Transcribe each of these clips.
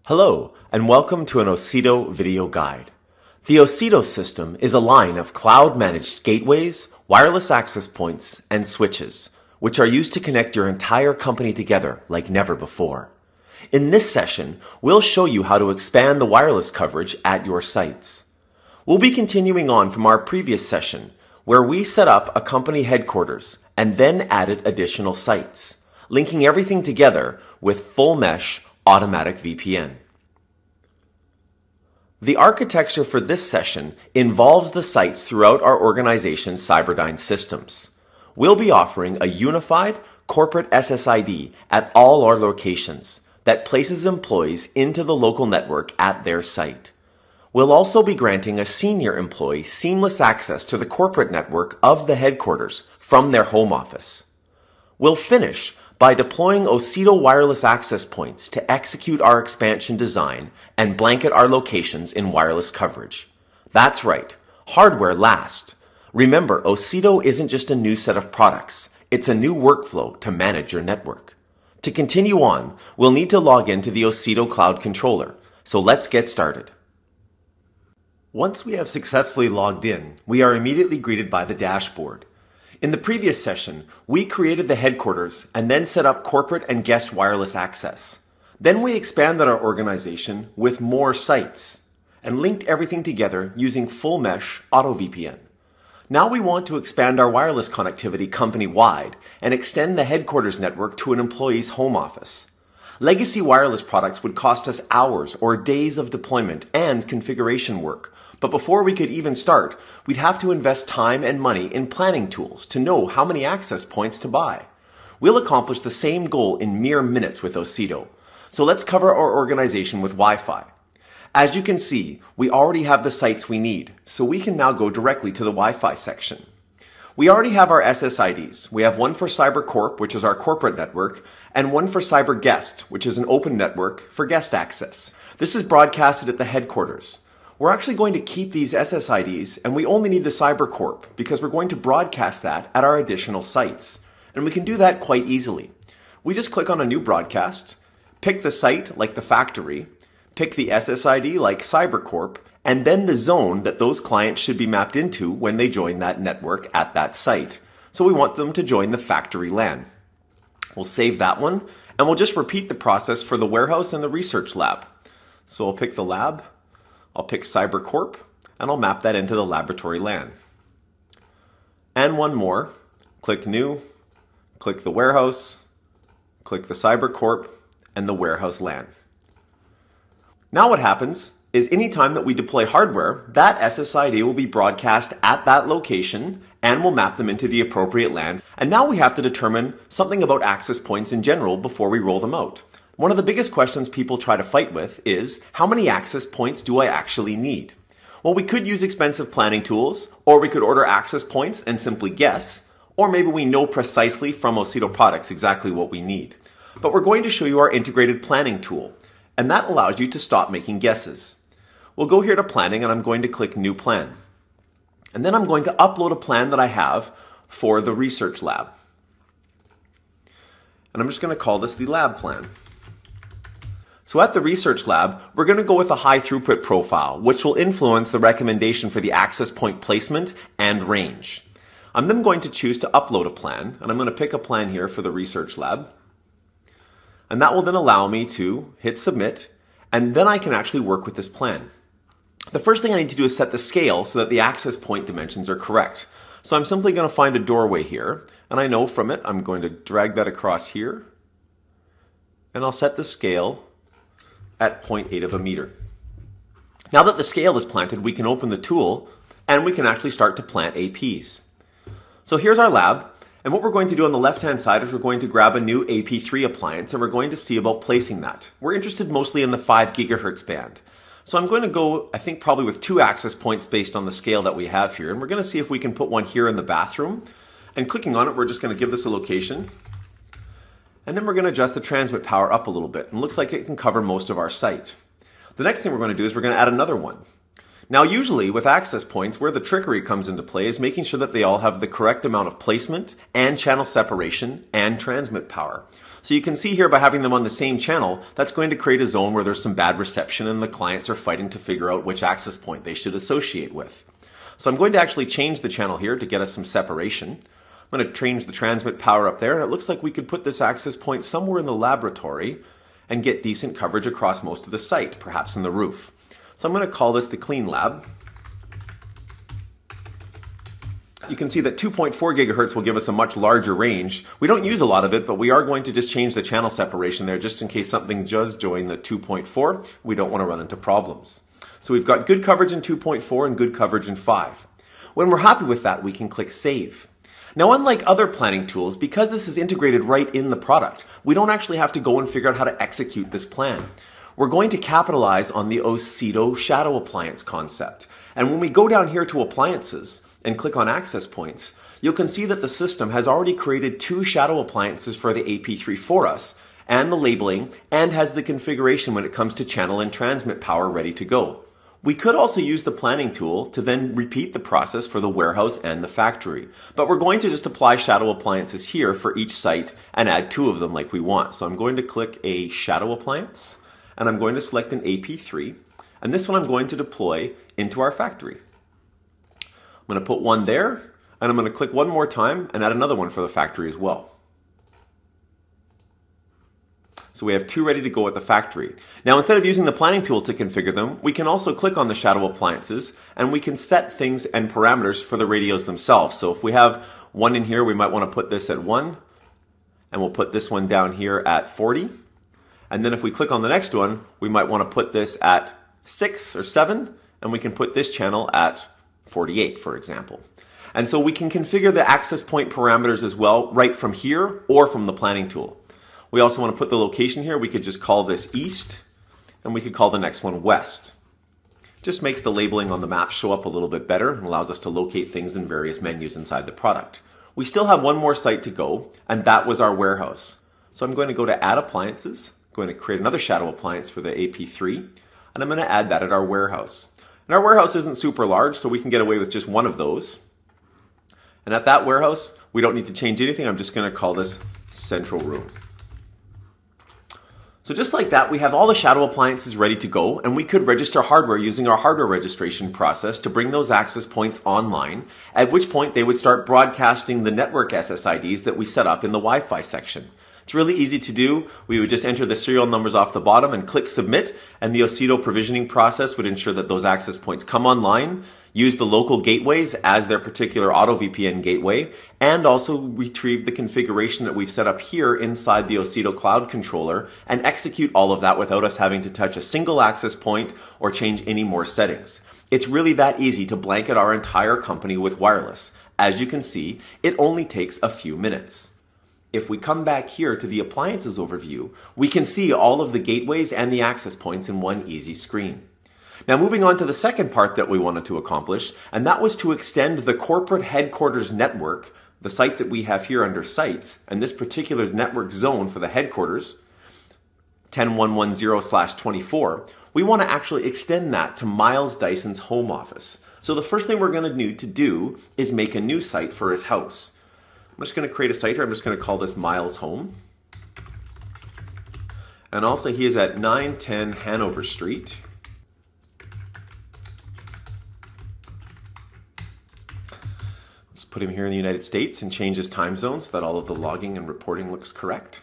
Hello, and welcome to an Ocedo video guide. The Ocedo system is a line of cloud-managed gateways, wireless access points, and switches, which are used to connect your entire company together like never before. In this session, we'll show you how to expand the wireless coverage at your sites. We'll be continuing on from our previous session, where we set up a company headquarters and then added additional sites, linking everything together with full mesh automatic VPN. The architecture for this session involves the sites throughout our organization's Cyberdyne systems. We'll be offering a unified corporate SSID at all our locations that places employees into the local network at their site. We'll also be granting a senior employee seamless access to the corporate network of the headquarters from their home office. We'll finish by deploying Ocedo wireless access points to execute our expansion design and blanket our locations in wireless coverage. That's right, hardware last. Remember, Ocedo isn't just a new set of products, it's a new workflow to manage your network. To continue on, we'll need to log into the Ocedo Cloud Controller, so let's get started. Once we have successfully logged in, we are immediately greeted by the dashboard. In the previous session, we created the headquarters and then set up corporate and guest wireless access. Then we expanded our organization with more sites and linked everything together using full mesh auto VPN. Now we want to expand our wireless connectivity company-wide and extend the headquarters network to an employee's home office. Legacy wireless products would cost us hours or days of deployment and configuration work. But before we could even start, we'd have to invest time and money in planning tools to know how many access points to buy. We'll accomplish the same goal in mere minutes with Ocedo. So let's cover our organization with Wi-Fi. As you can see, we already have the sites we need, so we can now go directly to the Wi-Fi section. We already have our SSIDs. We have one for CyberCorp, which is our corporate network, and one for CyberGuest, which is an open network for guest access. This is broadcasted at the headquarters. We're actually going to keep these SSIDs, and we only need the CyberCorp because we're going to broadcast that at our additional sites. And we can do that quite easily. We just click on a new broadcast, pick the site like the factory, pick the SSID like CyberCorp, and then the zone that those clients should be mapped into when they join that network at that site. So we want them to join the factory LAN. We'll save that one, and we'll just repeat the process for the warehouse and the research lab. So I'll pick the lab, I'll pick CyberCorp, and I'll map that into the laboratory LAN. And one more, click New, click the warehouse, click the CyberCorp, and the warehouse LAN. Now what happens is anytime that we deploy hardware, that SSID will be broadcast at that location and we'll map them into the appropriate LAN. And now we have to determine something about access points in general before we roll them out. One of the biggest questions people try to fight with is, how many access points do I actually need? Well, we could use expensive planning tools, or we could order access points and simply guess, or maybe we know precisely from Ocedo products exactly what we need. But we're going to show you our integrated planning tool, and that allows you to stop making guesses. We'll go here to planning, and I'm going to click New Plan. And then I'm going to upload a plan that I have for the research lab. And I'm just going to call this the lab plan. So at the research lab, we're going to go with a high throughput profile, which will influence the recommendation for the access point placement and range. I'm then going to choose to upload a plan, and I'm going to pick a plan here for the research lab. And that will then allow me to hit submit, and then I can actually work with this plan. The first thing I need to do is set the scale so that the access point dimensions are correct. So I'm simply going to find a doorway here, and I know from it I'm going to drag that across here, and I'll set the scale at 0.8 of a meter. Now that the scale is planted, we can open the tool and we can actually start to plant APs. So here's our lab, and what we're going to do on the left-hand side is we're going to grab a new AP3 appliance and we're going to see about placing that. We're interested mostly in the 5 gigahertz band. So I'm going to go, I think, probably with 2 access points based on the scale that we have here, and we're going to see if we can put one here in the bathroom. And clicking on it, we're just going to give this a location. And then we're going to adjust the transmit power up a little bit. And it looks like it can cover most of our site. The next thing we're going to do is we're going to add another one. Now usually with access points, where the trickery comes into play is making sure that they all have the correct amount of placement and channel separation and transmit power. So you can see here by having them on the same channel, that's going to create a zone where there's some bad reception and the clients are fighting to figure out which access point they should associate with. So I'm going to actually change the channel here to get us some separation. I'm going to change the transmit power up there, and it looks like we could put this access point somewhere in the laboratory and get decent coverage across most of the site, perhaps in the roof. So I'm going to call this the clean lab. You can see that 2.4 gigahertz will give us a much larger range. We don't use a lot of it, but we are going to just change the channel separation there just in case something does join the 2.4. We don't want to run into problems. So we've got good coverage in 2.4 and good coverage in 5. When we're happy with that, we can click Save. Now, unlike other planning tools, because this is integrated right in the product, we don't actually have to go and figure out how to execute this plan. We're going to capitalize on the Ocedo shadow appliance concept. And when we go down here to Appliances and click on Access Points, you can see that the system has already created 2 shadow appliances for the AP3 for us, and the labeling, and has the configuration when it comes to channel and transmit power ready to go. We could also use the planning tool to then repeat the process for the warehouse and the factory. But we're going to just apply shadow appliances here for each site and add 2 of them like we want. So I'm going to click a shadow appliance, and I'm going to select an AP3. And this one I'm going to deploy into our factory. I'm going to put one there, and I'm going to click one more time and add another one for the factory as well. So we have 2 ready to go at the factory. Now, instead of using the planning tool to configure them, we can also click on the shadow appliances and we can set things and parameters for the radios themselves. So if we have one in here, we might want to put this at 1, and we'll put this one down here at 40. And then if we click on the next one, we might want to put this at 6 or 7, and we can put this channel at 48, for example. And so we can configure the access point parameters as well right from here or from the planning tool. We also want to put the location here. We could just call this East, and we could call the next one West. Just makes the labeling on the map show up a little bit better and allows us to locate things in various menus inside the product. We still have one more site to go, and that was our warehouse. So I'm going to go to Add Appliances, I'm going to create another shadow appliance for the AP3, and I'm going to add that at our warehouse. And our warehouse isn't super large, so we can get away with just one of those. And at that warehouse, we don't need to change anything. I'm just going to call this Central Room. So just like that, we have all the shadow appliances ready to go, and we could register hardware using our hardware registration process to bring those access points online, at which point they would start broadcasting the network SSIDs that we set up in the Wi-Fi section. It's really easy to do. We would just enter the serial numbers off the bottom and click Submit, and the Ocedo provisioning process would ensure that those access points come online, use the local gateways as their particular auto VPN gateway, and also retrieve the configuration that we've set up here inside the Ocedo Cloud Controller and execute all of that without us having to touch a single access point or change any more settings. It's really that easy to blanket our entire company with wireless. As you can see, it only takes a few minutes. If we come back here to the appliances overview, we can see all of the gateways and the access points in one easy screen. Now moving on to the second part that we wanted to accomplish, and that was to extend the corporate headquarters network, the site that we have here under Sites, and this particular network zone for the headquarters, 10110/24, we want to actually extend that to Miles Dyson's home office. So the first thing we're going to need to do is make a new site for his house. I'm just going to create a site here. I'm just going to call this Miles Home. And also he is at 910 Hanover Street. Let's put him here in the United States and change his time zone so that all of the logging and reporting looks correct.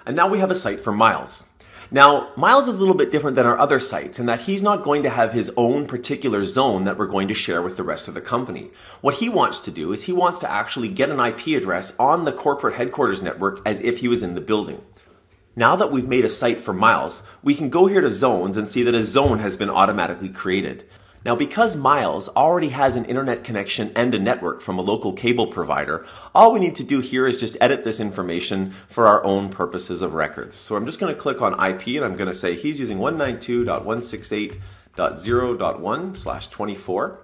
And now we have a site for Miles. Now, Miles is a little bit different than our other sites in that he's not going to have his own particular zone that we're going to share with the rest of the company. What he wants to do is he wants to actually get an IP address on the corporate headquarters network as if he was in the building. Now that we've made a site for Miles, we can go here to zones and see that a zone has been automatically created. Now, because Miles already has an internet connection and a network from a local cable provider, all we need to do here is just edit this information for our own purposes of records. So I'm just going to click on IP and I'm going to say he's using 192.168.0.1/24.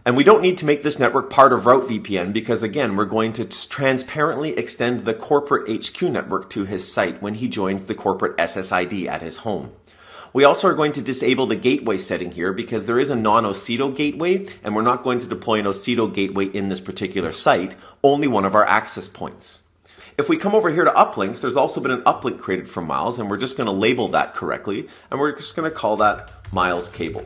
And we don't need to make this network part of Route VPN because, again, we're going to transparently extend the corporate HQ network to his site when he joins the corporate SSID at his home. We also are going to disable the gateway setting here because there is a non-Ocedo gateway and we're not going to deploy an Ocedo gateway in this particular site, only one of our access points. If we come over here to uplinks, there's also been an uplink created from Miles, and we're just going to label that correctly, and we're just going to call that Miles Cable.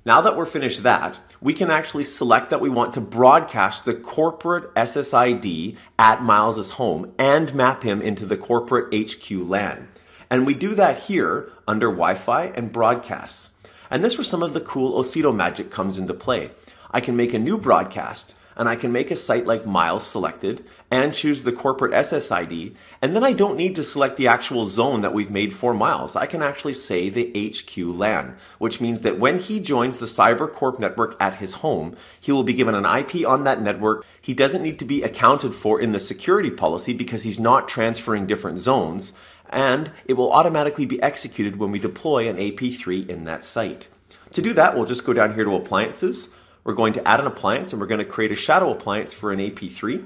Now that we're finished that, we can actually select that we want to broadcast the corporate SSID at Miles's home and map him into the corporate HQ LAN. And we do that here under Wi-Fi and broadcasts. And this is where some of the cool Ocedo magic comes into play. I can make a new broadcast, and I can make a site like Miles selected and choose the corporate SSID, and then I don't need to select the actual zone that we've made for Miles. I can actually say the HQ LAN, which means that when he joins the CyberCorp network at his home, he will be given an IP on that network. He doesn't need to be accounted for in the security policy because he's not transferring different zones, and it will automatically be executed when we deploy an AP3 in that site. To do that, we'll just go down here to Appliances. We're going to add an appliance, and we're going to create a shadow appliance for an AP3,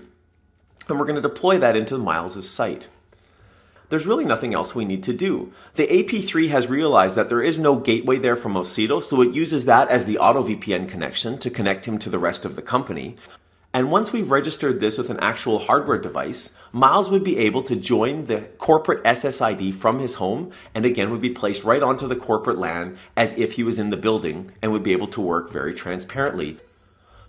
and we're going to deploy that into Miles's site. There's really nothing else we need to do. The AP3 has realized that there is no gateway there from Ocedo, so it uses that as the auto VPN connection to connect him to the rest of the company. And once we've registered this with an actual hardware device, Miles would be able to join the corporate SSID from his home, and again would be placed right onto the corporate LAN as if he was in the building and would be able to work very transparently.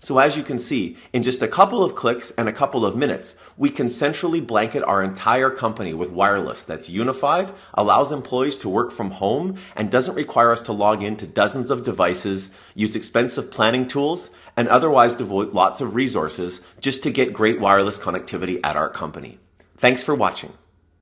So as you can see, in just a couple of clicks and a couple of minutes, we can centrally blanket our entire company with wireless that's unified, allows employees to work from home, and doesn't require us to log into dozens of devices, use expensive planning tools, and otherwise devote lots of resources just to get great wireless connectivity at our company. Thanks for watching.